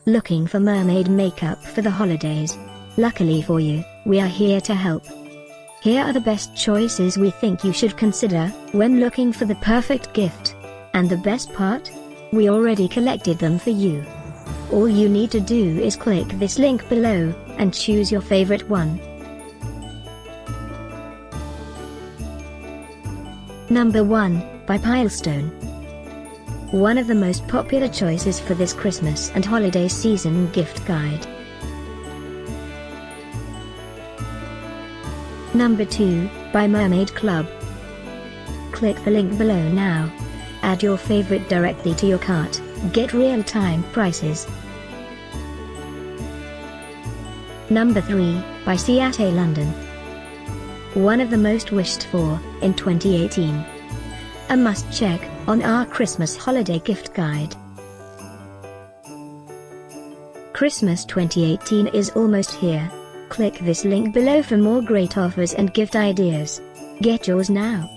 Looking for mermaid makeup for the holidays? Luckily for you, we are here to help. Here are the best choices we think you should consider when looking for the perfect gift. And the best part? We already collected them for you. All you need to do is click this link below, and choose your favorite one. Number 1, by Pilestone. One of the most popular choices for this Christmas and holiday season gift guide. Number 2, by Mermaid Club. Click the link below now. Add your favorite directly to your cart, get real-time prices. Number 3, by Ciate London. One of the most wished for, in 2018. A must-check, on our Christmas holiday gift guide. Christmas 2018 is almost here. Click this link below for more great offers and gift ideas. Get yours now.